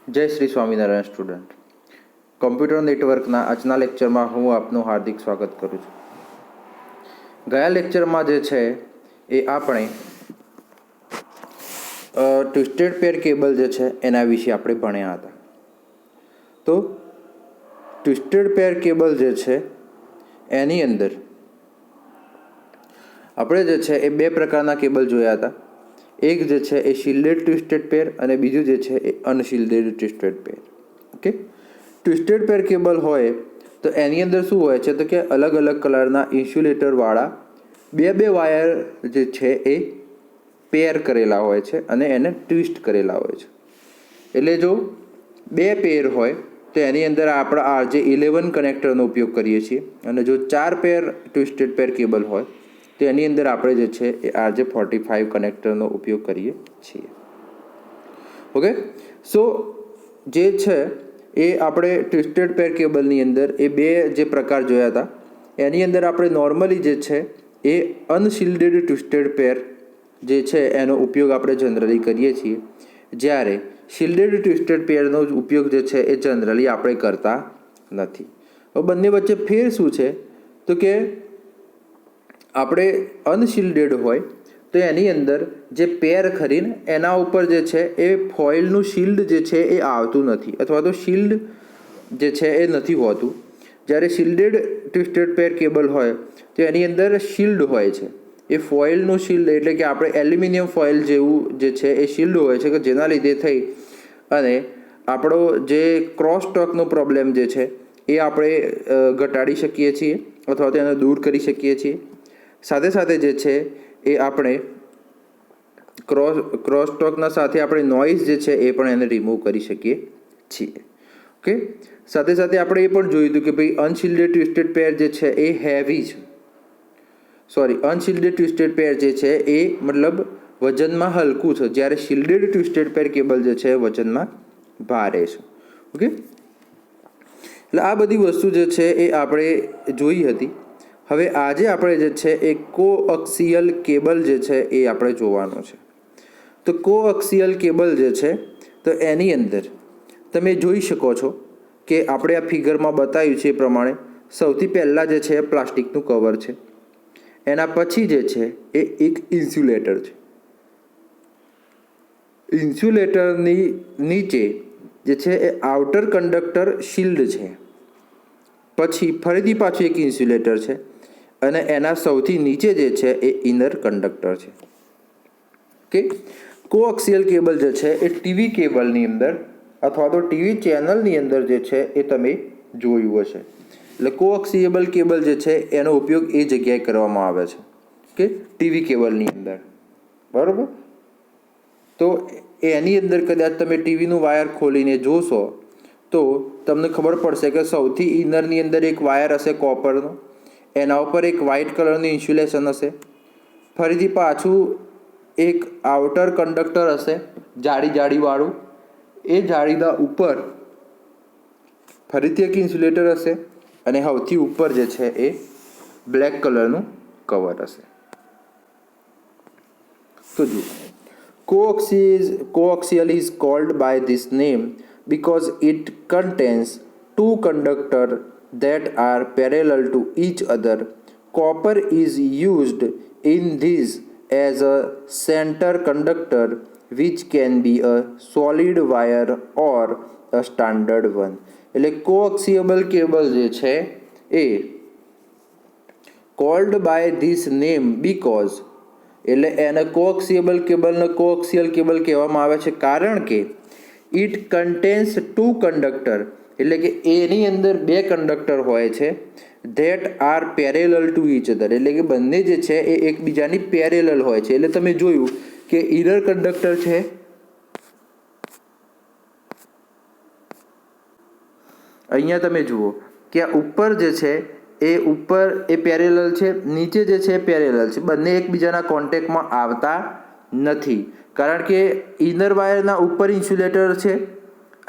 જય Shri Swaminarayan student. Computer નેટવર્કના આજના લેક્ચરમાં હું આપનું હાર્દિક સ્વાગત કરું છું. ગયા લેક્ચરમાં જે છે એ આપણે ટ્વિસ્ટેડ પેર કેબલ જે છે એના વિશે આપણે ભણ્યા હતા. તો ટ્વિસ્ટેડ પેર કેબલ જે છે એની અંદર આપણે જે છે એ બે પ્રકારના કેબલ જોયા હતા. એક જે છે એ શિલ્ડેડ ટ્વિસ્ટેડ પેર અને બીજું જે છે એ અનશિલ્ડેડ ટ્વિસ્ટેડ પેર. ઓકે, ટ્વિસ્ટેડ પેર કેબલ હોય તો એની અંદર શું હોય છે તો કે અલગ અલગ કલરના ઇન્સ્યુલેટરવાળા બે વાયર જે છે એ પેર કરેલા હોય છે અને એને ટ્વિસ્ટ કરેલા હોય છે. એટલે જો બે પેર હોય તો એની અંદર આપણે RJ11 કનેક્ટરનો ઉપયોગ કરીએ છીએ અને જો 4 પેર ટ્વિસ્ટેડ પેર કેબલ હોય તો એની અંદર આપણે જે છે એ RJ45 કનેક્ટરનો ઉપયોગ કરીએ છીએ. ઓકે, સો જે છે એ આપણે ટ્વિસ્ટેડ પેર કેબલની અંદર એ બે જે પ્રકાર જોયા હતા એની અંદર આપણે નોર્મલી જે છે એ અનશિલ્ડેડ ટ્વિસ્ટેડ પેર જે છે એનો ઉપયોગ આપણે જનરલી કરીએ છીએ, જ્યારે શિલ્ડેડ ટ્વિસ્ટેડ પેરનો ઉપયોગ જે છે એ જનરલી આપણે કરતા નથી. હવે બંને વચ્ચે ફેર શું છે તો કે આપણે અનશિલ્ડેડ હોય તો એની અંદર જે પેર ખરીને એના ઉપર જે છે એ ફોઇલનું શિલ્ડ જે છે એ આવતું નથી અથવા તો શિલ્ડ જે છે એ નથી હોતું. જ્યારે શિલ્ડેડ ટ્વિસ્ટેડ પેર કેબલ હોય તો એની અંદર શિલ્ડ હોય છે. એ ફોઇલનું શિલ્ડ એટલે કે આપણે એલ્યુમિનિયમ ફોઇલ જેવું જે છે એ શિલ્ડ હોય છે કે જેના લીધે થઈ અને આપણો જે ક્રોસ ટોકનો પ્રોબ્લેમ જે છે એ આપણે ઘટાડી શકીએ છીએ અથવા તો એને દૂર કરી શકીએ છીએ. સાથે સાથે જે છે એ આપણે ક્રોસ ટોકના સાથે આપણે નોઇઝ જે છે એ પણ એને રિમૂવ કરી શકીએ છીએ. ઓકે, સાથે સાથે આપણે એ પણ જોયું હતું કે ભાઈ અનશિલ્ડેડ ટ્વિસ્ટેડ પેર જે છે એ હેવી છે. અનશિલ્ડેડ ટ્વિસ્ટેડ પેર જે છે એ મતલબ વજનમાં હલકું છે, જ્યારે શિલ્ડેડ ટ્વિસ્ટેડ પેર કેબલ જે છે વજનમાં ભારે છે. ઓકે, એટલે આ બધી વસ્તુ જે છે એ આપણે જોઈ હતી. હવે આજે આપણે જે છે એ કોઅક્સિયલ કેબલ જે છે એ આપણે જોવાનું છે. તો કોઅક્સિયલ કેબલ જે છે તો એની અંદર તમે જોઈ શકો છો કે આપણે આ ફિગરમાં બતાવ્યું છે એ પ્રમાણે સૌથી પહેલાં જે છે પ્લાસ્ટિકનું કવર છે, એના પછી જે છે એ એક ઇન્સ્યુલેટર છે. ઇન્સ્યુલેટરની નીચે જે છે એ આઉટર કંડક્ટર શિલ્ડ છે, પછી ફરીથી પાછું એક ઇન્સ્યુલેટર છે અને એના સૌથી નીચે જે છે એ ઇનર કંડક્ટર છે. કે કોએક્સિયલ કેબલ જે છે એ ટીવી કેબલની અંદર અથવા તો ટીવી ચેનલની અંદર જે છે એ તમે જોયું હશે. એટલે કોએક્સિયલ કેબલ જે છે એનો ઉપયોગ એ જગ્યાએ કરવામાં આવે છે કે ટીવી કેબલની અંદર, બરાબર. તો એની અંદર કદાચ તમે ટીવીનું વાયર ખોલીને જોશો તો તમને ખબર પડશે કે સૌથી ઇનરની અંદર એક વાયર હશે કોપરનો, એના ઉપર એક વ્હાઇટ કલરનું ઇન્સ્યુલેશન હશે, ફરીથી પાછું એક આઉટર કંડક્ટર હશે જાળીવાળું, એ જાળીના ઉપર ફરીથી એક ઇન્સ્યુલેટર હશે અને સૌથી ઉપર જે છે એ બ્લેક કલરનું કવર હશે. તો જુઓ, coaxial is called by this name because it contains two conductors that are parallel to each other. Copper is used in this as a center conductor, which can be a solid wire or a standard one. એટલે coaxial cable જે છે એ called by this name because એટલે એને coaxial cable કહેવામાં આવે છે કારણ કે ઇટ કન્ટેન્સ ટુ કંડક્ટર એટલે કે એની અંદર બે કંડક્ટર હોય છે that are parallel to each other એટલે કે બંને જે છે એ એકબીજાની પેરેલલ હોય છે. એટલે તમે જોયું કે ઇનર કંડક્ટર છે, અહીંયા તમે જુઓ કે આ ઉપર જે છે એ ઉપર એ પેરેલલ છે, નીચે જે છે એ પેરેલલ છે, બંને એકબીજાના કોન્ટેક્ટમાં આવતા નથી કારણ કે ઇનર વાયરના ઉપર ઇન્સ્યુલેટર છે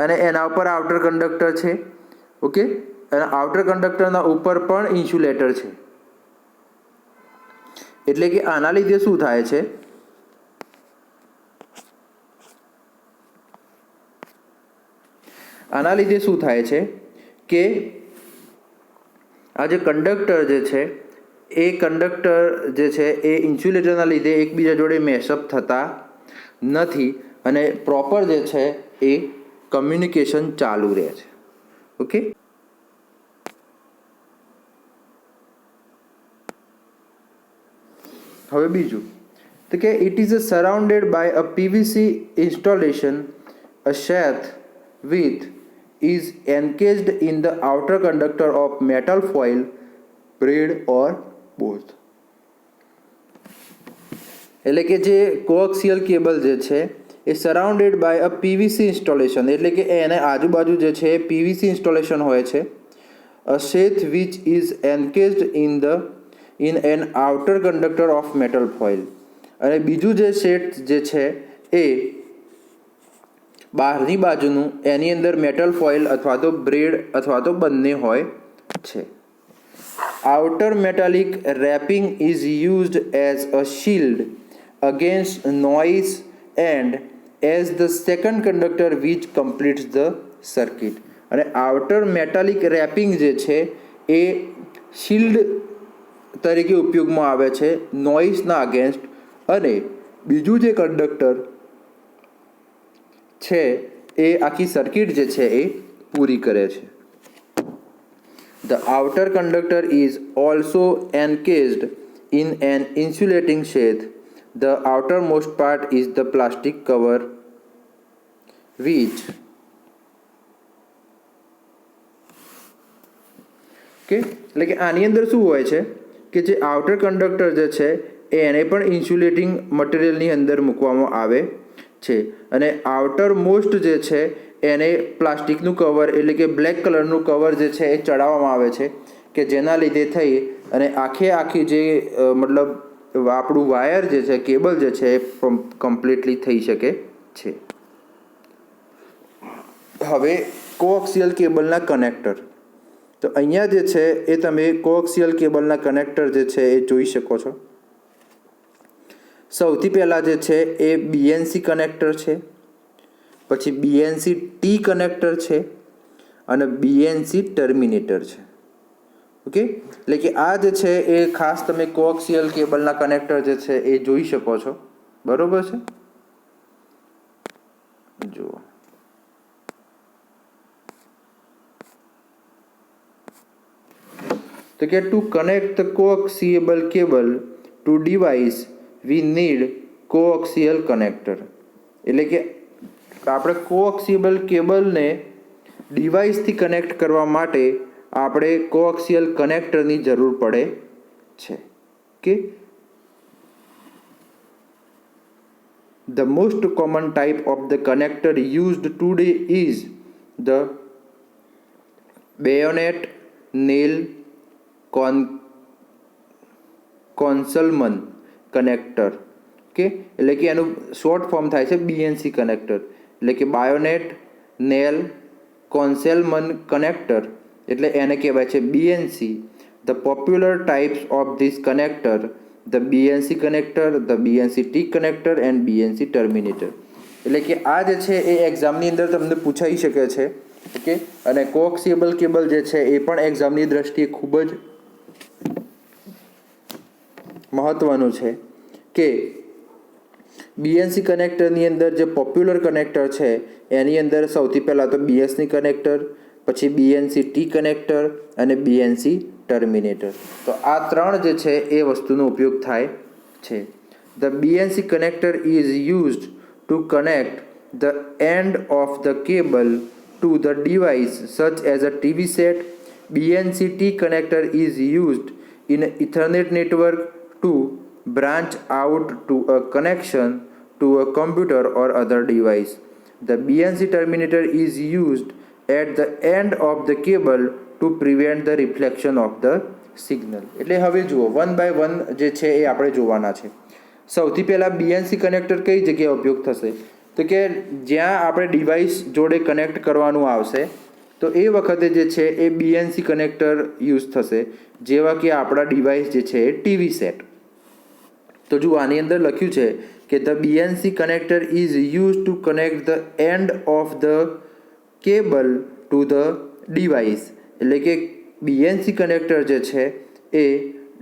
અને એના ઉપર આઉટર કંડક્ટર છે. ઓકે, અને આઉટર કંડક્ટરના ઉપર પણ ઇન્સ્યુલેટર છે. એટલે કે આના લીધે શું થાય છે આના લીધે શું થાય છે કે આ જે કંડક્ટર જે છે એ કંડક્ટર જે છે એ ઇન્સ્યુલેટરના લીધે એકબીજા જોડે મેશઅપ થતા નથી અને પ્રોપર જે છે એ કમ્યુનિકેશન ચાલુ રહે છે. ઓકે, હવે બીજું તો કે it is surrounded by a PVC installation, a sheath with is encased in the outer conductor of metal foil, braid or both. એટલે કે જે કોએક્સિયલ કેબલ જે છે એ surrounded by a PVC installation, એટલે કે એને આજુબાજુ જે છે એ પીવીસી ઇન્સ્ટોલેશન હોય છે. અ sheath which is encased in an outer conductor of metal foil, અને બીજું જે શેથ જે છે એ બહારની બાજુનું એની અંદર મેટલ ફોઇલ અથવા તો બ્રેડ અથવા તો બંને હોય છે. Outer metallic wrapping is used as a shield against noise and as the second conductor which completes the circuit. અને આઉટર મેટાલિક રેપિંગ જે છે એ શિલ્ડ તરીકે ઉપયોગમાં આવે છે નોઇઝના અગેન્સ્ટ, અને બીજું જે કંડક્ટર છે એ આખી સર્કિટ જે છે એ પૂરી કરે છે. The outer conductor is also encased in an insulating sheath. The outermost part is the plastic cover which એટલે કે આની અંદર શું હોય છે કે જે આઉટર કંડક્ટર જે છે એને પણ ઇન્સ્યુલેટિંગ મટીરિયલની અંદર મૂકવામાં આવે છે, અને આઉટર મોસ્ટ જે છે એને પ્લાસ્ટિકનું કવર એટલે કે બ્લેક કલરનું કવર જે છે એ ચડાવવામાં આવે છે, કે જેના લીધે થઈ અને આખી જે મતલબ આપણું વાયર જે છે કેબલ જે છે એ કમ્પ્લીટલી થઈ શકે છે. હવે કોએક્સિયલ કેબલના કનેક્ટર, તો અહીંયા જે છે એ તમે કોએક્સિયલ કેબલના કનેક્ટર જે છે એ જોઈ શકો છો. સૌથી પહેલાં જે છે એ BNC કનેક્ટર છે, પછી BNC T કનેક્ટર છે અને BNC ટર્મિનેટર છે. ઓકે, એટલે કે આ જે છે એ ખાસ તમે કોએક્સિયલ કેબલના કનેક્ટર જે છે એ જોઈ શકો છો. બરોબર છે, જુઓ. તો કે to connect the coaxial cable to device we need coaxial connector. એટલે કે આપણે કોએક્સિયલ કેબલને ડિવાઇસથી કનેક્ટ કરવા માટે આપણે કોએક્સિયલ કનેક્ટરની જરૂર પડે છે. કે the most common type of the connector used today is the bayonet Neill Concelman connector. કે એટલે કે એનું શોર્ટ ફોર્મ થાય છે BNC કનેક્ટર, એટલે કે બાયોનેટ નેલ કોન્સેલમન કનેક્ટર, એટલે એને કહેવાય છે BNC. The popular types of this connector the BNC connector, the BNC T connector and BNC terminator. એટલે કે આ જે છે એ એક્ઝામની અંદર તમને પૂછાઈ શકે છે. ઓકે, અને કોએક્સિયલ કેબલ જે છે એ પણ એક્ઝામની દ્રષ્ટિએ ખૂબ જ મહત્વનું છે કે BNC કનેક્ટરની અંદર જે પોપ્યુલર કનેક્ટર છે એની અંદર સૌથી પહેલાં તો BNC કનેક્ટર, પછી BNC T કનેક્ટર અને BNC ટર્મિનેટર. તો આ ત્રણ જે છે એ વસ્તુનો ઉપયોગ થાય છે. The BNC connector is used to connect the end of the cable to the device such as a TV set. BNC T connector is used in Ethernet network to branch out to a connection to a computer or other device. The BNC terminator is used at the end of the cable to prevent the reflection of the signal. એટલે હવે જુઓ one by one જે છે એ આપણે જોવાના છે. સૌથી પહેલાં BNC કનેક્ટર કઈ જગ્યાએ ઉપયોગ થશે, તો કે જ્યાં આપણે ડિવાઇસ જોડે કનેક્ટ કરવાનું આવશે તો એ વખતે જે છે એ BNC કનેક્ટર યુઝ થશે, જેવા કે આપણા ડિવાઇસ જે છે એ TV સેટ. તો જુઓ આની અંદર લખ્યું છે કે the BNC connector is use to connect the end of the cable to the device, એટલે કે BNC કનેક્ટર જે છે એ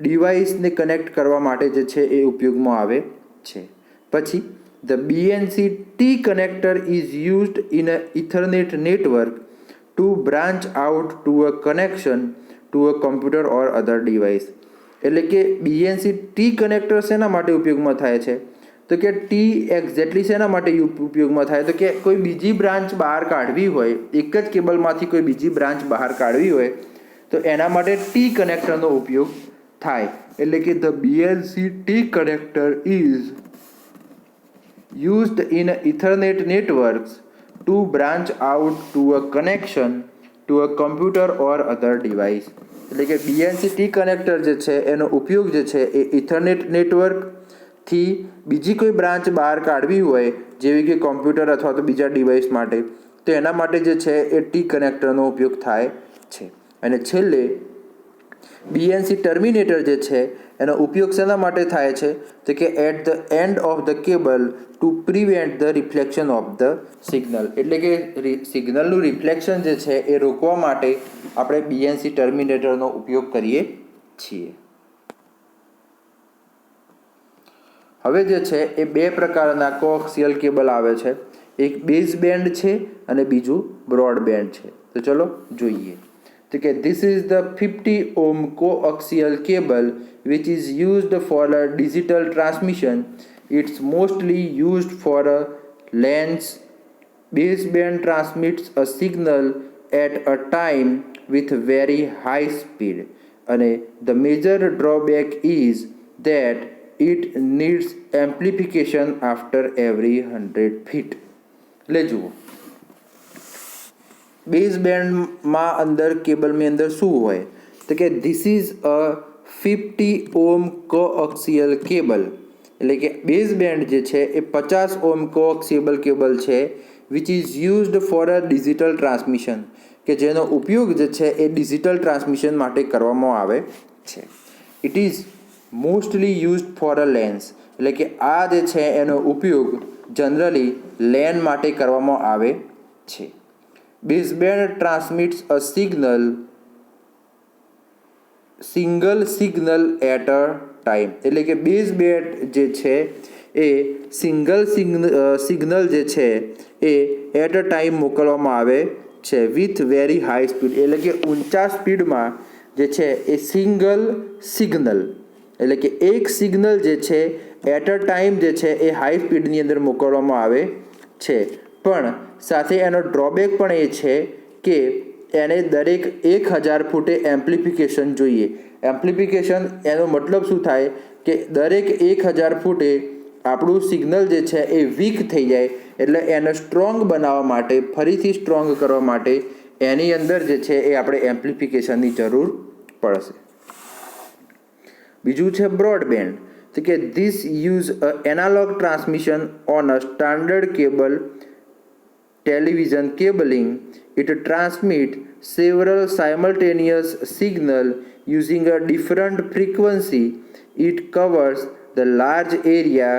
ડિવાઇસને કનેક્ટ કરવા માટે જે છે એ ઉપયોગમાં આવે છે. પછી the BNC T connector is used in a Ethernet network to branch out to a connection to a computer or other device. એટલે કે BNC T કનેક્ટર શેના માટે ઉપયોગમાં થાય છે? તો કે T એક્ઝેક્ટલી શેના માટે ઉપયોગમાં થાય? તો કે કોઈ બીજી બ્રાન્ચ બહાર કાઢવી હોય, એક જ કેબલમાંથી કોઈ બીજી બ્રાન્ચ બહાર કાઢવી હોય તો એના માટે T કનેક્ટરનો ઉપયોગ થાય. એટલે કે the BNC T connector is used in Ethernet networks to branch out to a connection to a computer or other device. એટલે કે BNC T કનેક્ટર જે છે એનો ઉપયોગ જે છે એ ઇથરનેટ નેટવર્કથી બીજી કોઈ બ્રાન્ચ બહાર કાઢવી હોય, જેવી કે કોમ્પ્યુટર અથવા તો બીજા ડિવાઇસ માટે, તો એના માટે જે છે એ T કનેક્ટરનો ઉપયોગ થાય છે. અને છેલ્લે BNC ટર્મિનેટર જે છે એનો ઉપયોગ શેના માટે થાય છે? તો કે at the end of the cable to prevent the reflection of the signal. એટલે કે સિગ્નલનું રિફ્લેક્શન જે છે એ રોકવા માટે આપણે BNC ટર્મિનેટરનો ઉપયોગ કરીએ છીએ. હવે જે છે એ બે પ્રકારના કોએક્સિયલ કેબલ આવે છે, એક બેઝ બેન્ડ છે અને બીજું બ્રોડ બેન્ડ છે. તો ચલો જોઈએ. તો કે this is the 50 ohm coaxial cable which is used for a digital transmission. It's mostly used for a LANs. Baseband transmits a signal at a time with very high speed. અને the major drawback is that it needs amplification after every 100 feet. લે જુઓ, base બેન્ડમાં અંદર કેબલની અંદર શું હોય? તો કે this is a 50 Om coaxial cable. એટલે કે બેઝ બેન્ડ જે છે એ 50 ઓમ કોએક્સિયલ કેબલ છે, which is used for a digital transmission, કે જેનો ઉપયોગ જે છે એ ડિજિટલ ટ્રાન્સમિશન માટે કરવામાં આવે છે. It is mostly used for a lens. એટલે કે આ જે છે એનો ઉપયોગ જનરલી લેન માટે કરવામાં આવે છે. Baseband transmits a single signal at a time. એટલે કે બેઝબેન્ડ જે છે એ સિંગલ સિગ્નલ જે છે એ એટ અ ટાઈમ મોકલવામાં આવે છે વિથ વેરી હાઈ સ્પીડ. એટલે કે ઊંચા સ્પીડમાં જે છે એ સિંગલ સિગ્નલ, એટલે કે એક સિગ્નલ જે છે એટ અ ટાઈમ જે છે એ હાઈ સ્પીડની અંદર મોકલવામાં આવે છે. પણ સાથે એનો ડ્રોબેક પણ એ છે કે એને દરેક 1000 ફૂટે એમ્પ્લિફિકેશન જોઈએ. એમ્પ્લિફિકેશન એનો મતલબ શું થાય કે દરેક 1000 ફૂટે આપણું સિગ્નલ જે છે એ વીક થઈ જાય, એટલે એને સ્ટ્રોંગ બનાવવા માટે, ફરીથી સ્ટ્રોંગ કરવા માટે એની અંદર જે છે એ આપણે એમ્પ્લિફિકેશનની જરૂર પડશે. બીજું છે બ્રોડબેન્ડ. તો કે this use analogue transmission on a standard cable television cabling. It transmits several simultaneous signals using a different frequency. It covers the large area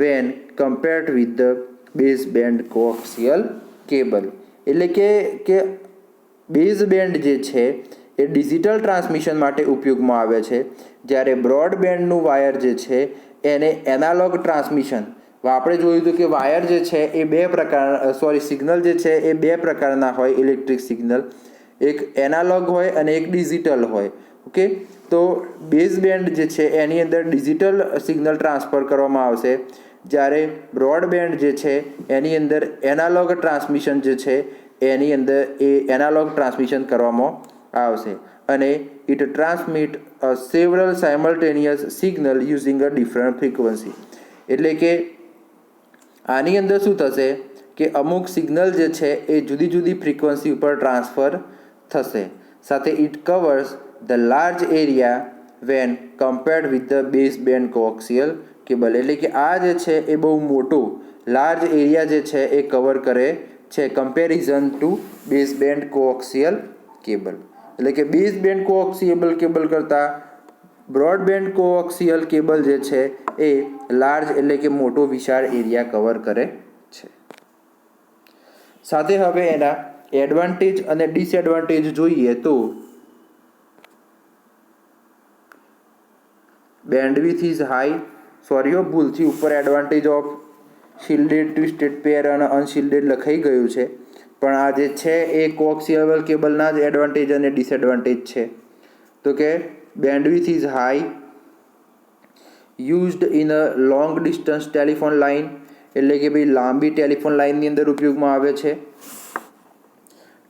when compared with the baseband coaxial cable. એટલે કે બેઝબેન્ડ જે છે એ digital transmission માટે ઉપયોગમાં આવે છે, જ્યારે બ્રોડબેન્ડનું wire જે છે એને એનાલોગ ટ્રાન્સમિશન. આપણે જોયું હતું કે વાયર જે છે એ સિગ્નલ જે છે એ બે પ્રકારના હોય, ઇલેક્ટ્રિક સિગ્નલ, એક એનાલોગ હોય અને એક ડિજિટલ હોય. ઓકે, તો બેઝબેન્ડ જે છે એની અંદર ડિજિટલ સિગ્નલ ટ્રાન્સફર કરવામાં આવશે, જ્યારે બ્રોડબેન્ડ જે છે એની અંદર એનાલોગ ટ્રાન્સમિશન જે છે એની અંદર એ એનાલોગ ટ્રાન્સમિશન કરવામાં આવશે. અને it transmit several simultaneous signal using a different frequency. એટલે કે આની અંદર શું થશે કે અમુક સિગ્નલ જે છે એ જુદી જુદી ફ્રીક્વન્સી ઉપર ટ્રાન્સફર થશે. સાથે it covers the large area when compared with the base band coaxial cable. એટલે કે આ જે છે એ બહુ મોટું લાર્જ એરિયા જે છે એ કવર કરે છે comparison two base band coaxial cable. એટલે કે બેઝ બેન્ડ કોએક્સિયલ કેબલ કરતાં બ્રોડબેન્ડ કોએક્સિયલ કેબલ જે છે એ લાર્જ એટલે કે મોટો વિશાળ એરિયા કવર કરે છે. સાથે હવે એના એડવાન્ટેજ અને ડિસએડવાન્ટેજ જોઈએ તો બેન્ડવિથ ઇઝ હાઈ, સોરી ભૂલથી ઉપર એડવાન્ટેજ ઓફ શિલ્ડેડ ટ્વિસ્ટેડ પેર અને અનશિલ્ડેડ લખાઈ ગયું છે, પણ આ જે છે એ કોક્સિયલ કેબલના જ એડવાન્ટેજ અને ડિસએડવાન્ટેજ છે. તો કે bandwidth is high, used in a long distance telephone line, એટલે કે ભાઈ લાંબી ટેલિફોન લાઇનની અંદર ઉપયોગમાં આવે છે.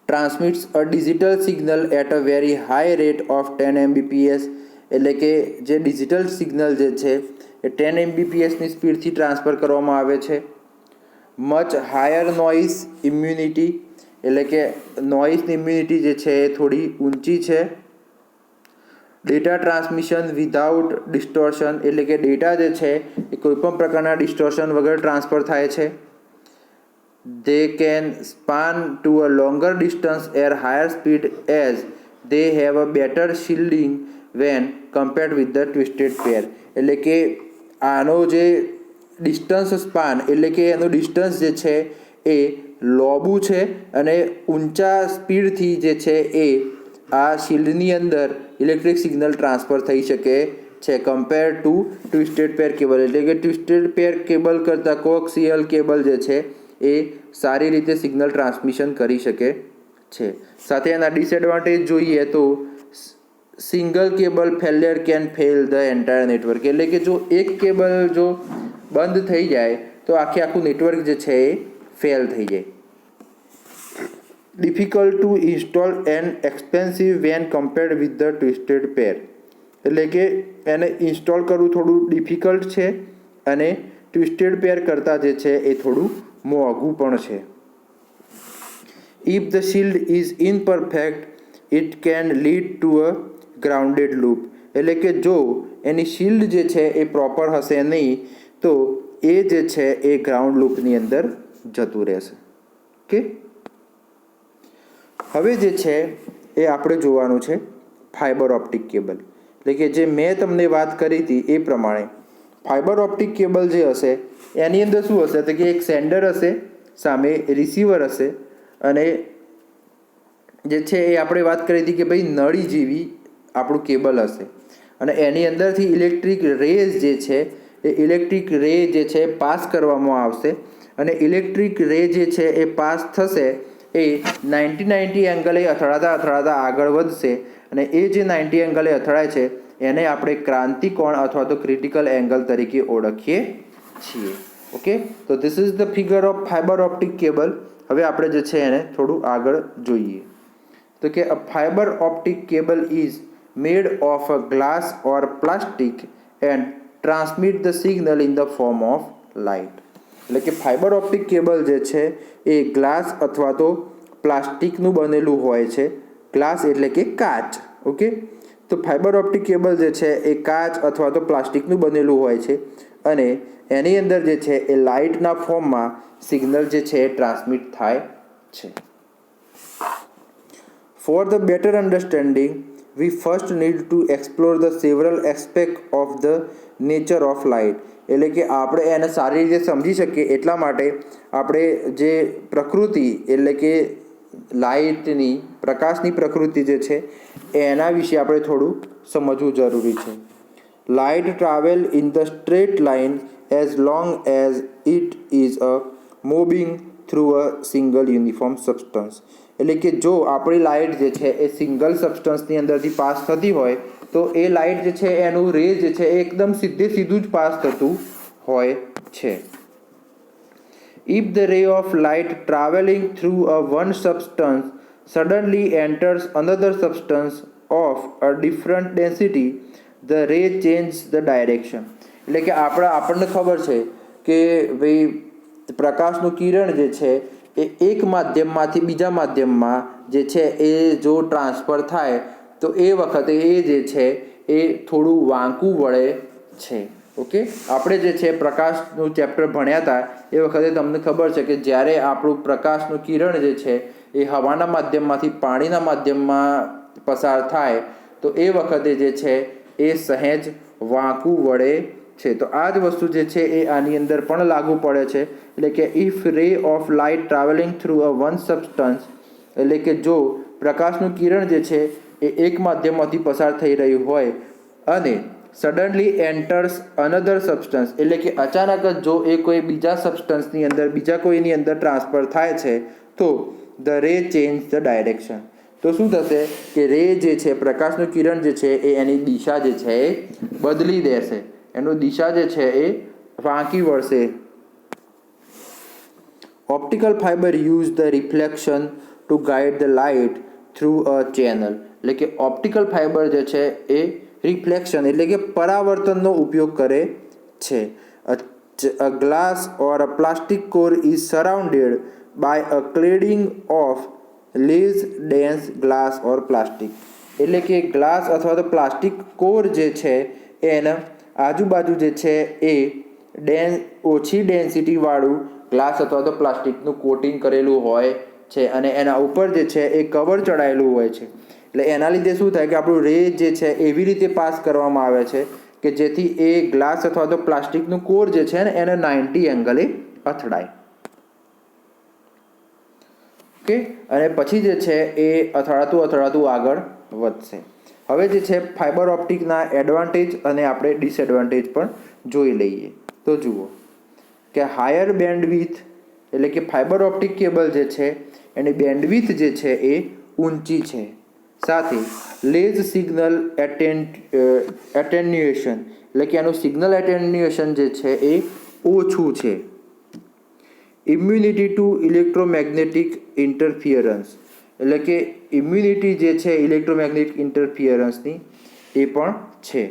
Transmits a digital signal at a very high rate of 10 Mbps, એટલે કે જે ડિજિટલ સિગ્નલ જે છે એ 10 Mbpsની સ્પીડથી ટ્રાન્સફર કરવામાં આવે છે. મચ હાયર નોઇઝ ઇમ્યુનિટી, એટલે કે નોઇઝની ઇમ્યુનિટી જે છે એ થોડી ઊંચી છે. ડેટા ટ્રાન્સમિશન વિધાઉટ ડિસ્ટોર્શન, એટલે કે ડેટા જે છે એ કોઈપણ પ્રકારના ડિસ્ટોર્શન વગર ટ્રાન્સફર થાય છે. They can span to a longer distance at higher speed as they have a better shielding when compared with the twisted pair, એટલે કે આનો જે ડિસ્ટન્સ સ્પાન એટલે કે એનું ડિસ્ટન્સ જે છે એ લોબું છે અને ઊંચા સ્પીડથી જે છે એ આ શિલ્ડની અંદર ઇલેક્ટ્રિક સિગ્નલ ટ્રાન્સફર થઈ શકે છે compare to twisted pair cable, એટલે કે ટ્વિસ્ટેડ પેર કેબલ કરતાં કોક્સિયલ કેબલ જે છે એ સારી રીતે સિગ્નલ ટ્રાન્સમિશન કરી શકે છે. સાથે એના ડિસએડવાન્ટેજ જોઈએ તો single cable failure can fail the entire network, એટલે કે જો એક કેબલ જો બંધ થઈ જાય તો આખું નેટવર્ક જે છે એ ફેલ થઈ જાય. Difficult to install and expensive when compared with the twisted pair, એટલે કે એને ઇન્સ્ટોલ કરવું થોડું ડિફિકલ્ટ છે અને ટ્વિસ્ટેડ પેર કરતાં જે છે એ થોડું મોંઘું પણ છે. If the shield is imperfect it can lead to a grounded loop, એટલે કે જો એની શિલ્ડ જે છે એ પ્રોપર હશે નહીં તો એ જે છે એ ગ્રાઉન્ડ લૂપની અંદર જતું રહેશે. ઓકે, હવે જે છે એ આપણે જોવાનું છે ફાઇબર ઓપ્ટિક કેબલ, એટલે કે જે મેં તમને વાત કરી હતી એ પ્રમાણે ફાઇબર ઓપ્ટિક કેબલ જે હશે એની અંદર શું હશે તો કે એક સેન્ડર હશે, સામે રિસીવર હશે અને જે છે એ આપણે વાત કરી હતી કે ભાઈ નળી જેવી આપણું કેબલ હશે અને એની અંદરથી ઇલેક્ટ્રિક રેઝ જે છે એ ઇલેક્ટ્રિક રે જે છે પાસ કરવામાં આવશે અને ઇલેક્ટ્રિક રે જે છે એ પાસ થશે એ 90 એંગલે અથડાતા આગળ વધશે અને એ જે 90 એંગલે અથડાય છે એને આપણે ક્રાંતિકોણ અથવા તો ક્રિટિકલ એંગલ તરીકે ઓળખીએ છીએ. ઓકે, તો this is the figure of fibre optic cable. હવે આપણે જે છે એને થોડું આગળ જોઈએ તો કે a fibre optic cable is made of a glass or plastic and transmit the signal in the form of light, એટલે કે ફાઇબર ઓપ્ટિક કેબલ જે છે એ ગ્લાસ અથવા તો પ્લાસ્ટિકનું બનેલું હોય છે. ગ્લાસ એટલે કે કાચ. ઓકે, તો ફાઇબર ઓપ્ટિક કેબલ જે છે એ કાચ અથવા તો પ્લાસ્ટિકનું બનેલું હોય છે અને એની અંદર જે છે એ લાઇટના ફોર્મમાં સિગ્નલ જે છે એ ટ્રાન્સમિટ થાય છે. For the better understanding we first need to explore the several aspect of the nature of light, એટલે કે આપણે એને સારી રીતે સમજી શકીએ એટલા માટે આપણે જે પ્રકૃતિ એટલે કે લાઇટની પ્રકાશની પ્રકૃતિ જે છે એના વિશે આપણે થોડું સમજવું જરૂરી છે. Light travel in the straight line as long as it is a moving through a single uniform substance, એટલે કે જો આપણી લાઇટ જે છે એ સિંગલ સબસ્ટન્સની અંદરથી પાસ થતી હોય તો એ લાઇટ જે છે એનું રે જે છે એ એકદમ સીધું જ પાસ થતું હોય છે. If the ray of light traveling through a one substance suddenly enters another substance of a different density, the ray changes the direction, એટલે કે આપણને ખબર છે કે ભાઈ પ્રકાશનું કિરણ જે છે એ એક માધ્યમમાંથી બીજા માધ્યમમાં જે છે એ જો ટ્રાન્સફર થાય તો એ વખતે એ જે છે એ થોડું વાંકું વળે છે. ઓકે, આપણે જે છે પ્રકાશનું ચેપ્ટર ભણ્યા હતા એ વખતે તમને ખબર છે કે જ્યારે આપણું પ્રકાશનું કિરણ જે છે એ હવાના માધ્યમમાંથી પાણીના માધ્યમમાં પસાર થાય તો એ વખતે જે છે એ સહેજ વાંકું વળે છે. તો આ જ વસ્તુ જે છે એ આની અંદર પણ લાગુ પડે છે, એટલે કે ઇફ રે of light travelling through a one substance એટલે કે જો પ્રકાશનું કિરણ જે છે એ એક માધ્યમમાંથી પસાર થઈ રહ્યું હોય અને સડનલી એન્ટર્સ અનધર સબસ્ટન્સ, એટલે કે અચાનક જ જો એ કોઈ બીજા સબસ્ટન્સની અંદર, બીજા કોઈની અંદર ટ્રાન્સફર થાય છે તો ધ રે ચેન્જ ધ ડાયરેક્શન. તો શું થશે કે રે જે છે, પ્રકાશનું કિરણ જે છે એ એની દિશા જે છે એ બદલી દેશે, એનું દિશા જે છે એ વાંકી વળશે. Optical fibre use the reflection to guide the light through a channel, એટલે કે ઓપ્ટિકલ ફાઇબર જે છે એ રિફ્લેક્શન એટલે કે પરાવર્તનનો ઉપયોગ કરે છે. A glass or a plastic core is surrounded by a cladding of less dense glass or plastic, એટલે કે ગ્લાસ અથવા તો પ્લાસ્ટિક કોર જે છે એના આજુબાજુ જે છે એ ઓછી ડેન્સિટીવાળું ગ્લાસ અથવા તો પ્લાસ્ટિકનું કોટિંગ કરેલું હોય છે અને એના ઉપર જે છે એ કવર ચડાયેલું હોય છે. એટલે એના લીધે શું થાય કે આપણું રે જે છે એવી રીતે પાસ કરવામાં આવે છે કે જેથી એ ગ્લાસ અથવા તો પ્લાસ્ટિકનું કોર જે છે ને એને 90 એંગલે અથડાય. ઓકે, અને પછી જે છે એ અથડાતું આગળ વધશે. હવે જે છે ફાઇબર ઓપ્ટિકના એડવાન્ટેજ અને આપણે ડિસએડવાન્ટેજ પણ જોઈ લઈએ. તો જુઓ કે હાયર બેન્ડવિથ, એટલે કે ફાઇબર ઓપ્ટિક કેબલ જે છે એની બેન્ડવિથ જે છે એ ઊંચી છે, સાથે લેઝ સિગ્નલ એટેન્યુએશન, એટલે કે એનું સિગ્નલ એટેન્યુએશન જે છે એ ઓછું છે. ઇમ્યુનિટી ટુ ઇલેક્ટ્રોમેગ્નેટિક ઇન્ટરફિયરન્સ, એટલે કે ઇમ્યુનિટી જે છે ઇલેક્ટ્રોમેગ્નેટિક ઇન્ટરફિયરન્સની એ પણ છે.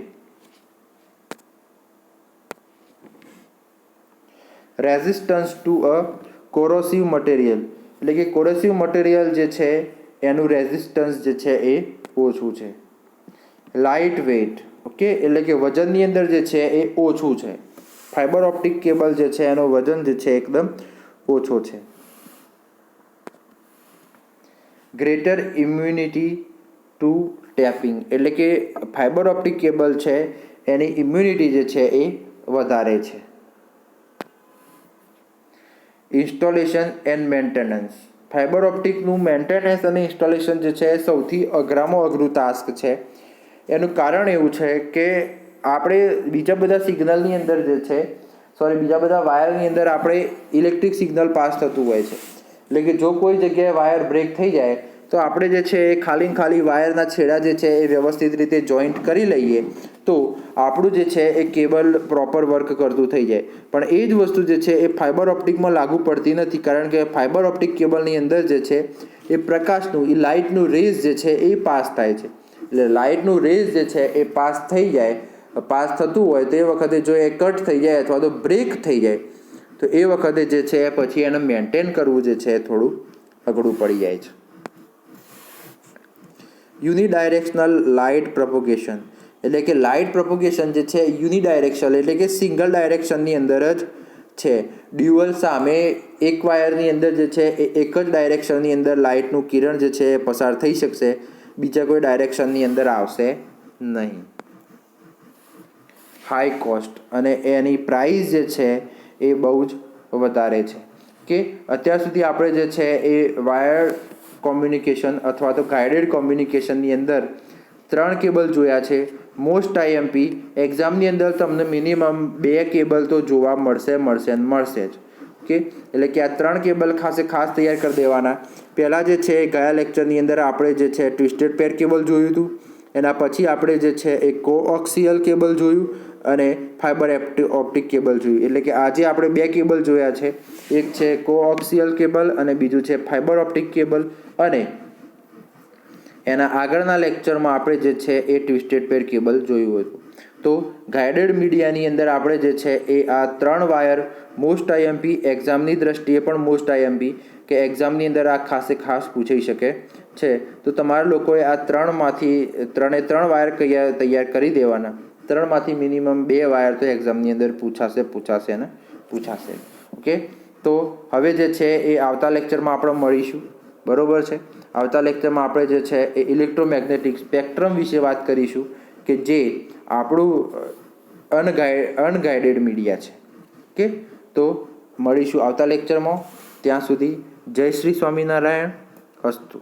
રેઝિસ્ટન્સ ટુ અ કોરોસિવ મટીરિયલ, એટલે કે કોરોસિવ મટીરિયલ જે છે એનું રેઝિસ્ટન્સ જે છે એ ઓછું છે. લાઇટ વેઇટ, ઓકે, એટલે કે વજનની અંદર જે છે એ ઓછું છે. ફાઇબર ઓપ્ટિક કેબલ જે છે એનો વજન જે છે એકદમ ઓછો છે. ગ્રેટર ઇમ્યુનિટી ટુ ટેપિંગ, એટલે કે ફાઇબર ઓપ્ટિક કેબલ છે એની ઇમ્યુનિટી જે છે એ વધારે છે. ઇન્સ્ટોલેશન એન્ડ મેન્ટેનન્સ, ફાઇબર ઓપ્ટિકનું મેન્ટેનન્સ અને ઇન્સ્ટોલેશન જે છે એ સૌથી અઘરામાં અઘરું ટાસ્ક છે. એનું કારણ એવું છે કે આપણે બીજા બધા સિગ્નલની અંદર જે છે બીજા બધા વાયરની અંદર આપણે ઇલેક્ટ્રિક સિગ્નલ પાસ થતું હોય છે. એટલે કે જો કોઈ જગ્યાએ વાયર બ્રેક થઈ જાય તો આપણે જે છે એ ખાલી વાયરના છેડા જે છે એ વ્યવસ્થિત રીતે જોઈન્ટ કરી લઈએ તો આપણું જે છે એ કેબલ પ્રોપર વર્ક કરતું થઈ જાય. પણ એ જ વસ્તુ જે છે એ ફાઇબર ઓપ્ટિકમાં લાગુ પડતી નથી, કારણ કે ફાઇબર ઓપ્ટિક કેબલની અંદર જે છે એ પ્રકાશનું, એ લાઇટનું રેઝ જે છે એ પાસ થાય છે. એટલે લાઇટનું રેઝ જે છે એ પાસ થતું હોય તે વખતે જો એ કટ થઈ જાય અથવા તો બ્રેક થઈ જાય તો એ વખતે જે છે પછી એને મેન્ટેન કરવું જે છે થોડું અઘરું પડી જાય છે. યુનિડાયરેક્શનલ લાઇટ પ્રોપોગેશન, એટલે કે લાઇટ પ્રોપોગેશન જે છે યુનિડાયરેક્શનલ એટલે કે સિંગલ ડાયરેક્શનની અંદર જ છે. ડ્યુઅલ સામે એક વાયરની અંદર જે છે એ એક જ ડાયરેક્શનની અંદર લાઇટનું કિરણ જે છે એ પસાર થઈ શકશે, બીજા કોઈ ડાયરેક્શનની અંદર આવશે નહીં. હાઈ કોસ્ટ, અને એની પ્રાઇસ જે છે એ બહુ જ વધારે છે. કે અત્યાર સુધી આપણે જે છે એ વાયર કોમ્યુનિકેશન અથવા તો ગાઈડેડ કોમ્યુનિકેશનની અંદર 3 કેબલ જોયા છે. મોસ્ટ આઈએમપી એક્ઝામની અંદર તમને મિનિમમ 2 કેબલ તો જોવા મળશે જ. ઓકે, એટલે કે આ 3 કેબલ ખાસ તૈયાર કરી દેવાના. પહેલાં જે છે ગયા લેક્ચરની અંદર આપણે જે છે ટ્વિસ્ટેડ પેર કેબલ જોયું હતું, એના પછી આપણે જે છે એ કોએક્સિયલ કેબલ જોયું અને ફાઇબર ઓપ્ટિક કેબલ જોયું. એટલે કે આજે આપણે 2 કેબલ જોયા છે, એક છે કોએક્સિયલ કેબલ અને બીજું છે ફાઇબર ઓપ્ટિક કેબલ. અને એના આગળના લેક્ચરમાં આપણે જે છે એ ટ્વિસ્ટેડ પેર કેબલ જોયું હતું. તો ગાઈડેડ મીડિયાની અંદર આપણે જે છે એ આ 3 વાયર મોસ્ટ આઈએમપી, એક્ઝામની દ્રષ્ટિએ પણ મોસ્ટ આઈએમપી, કે એક્ઝામની અંદર આ ખાસ પૂછાઈ શકે છે. તો તમારા લોકોએ આ 3 વાયર તૈયાર કરી દેવાના. 3માંથી મિનિમમ 2 વાયર તો એક્ઝામની અંદર પૂછાશે. ઓકે, તો હવે જે છે એ આવતા લેક્ચરમાં આપણે મળીશું. બરોબર છે. આવતા લેક્ચરમાં આપણે જે છે એ ઇલેક્ટ્રોમેગ્નેટિક સ્પેક્ટ્રમ વિશે વાત કરીશું, કે જે આપણું અનગાઈડેડ મીડિયા છે. ઓકે, તો મળીશું આવતા લેક્ચરમાં. ત્યાં સુધી જય શ્રી સ્વામિનારાયણ. અસ્તુ.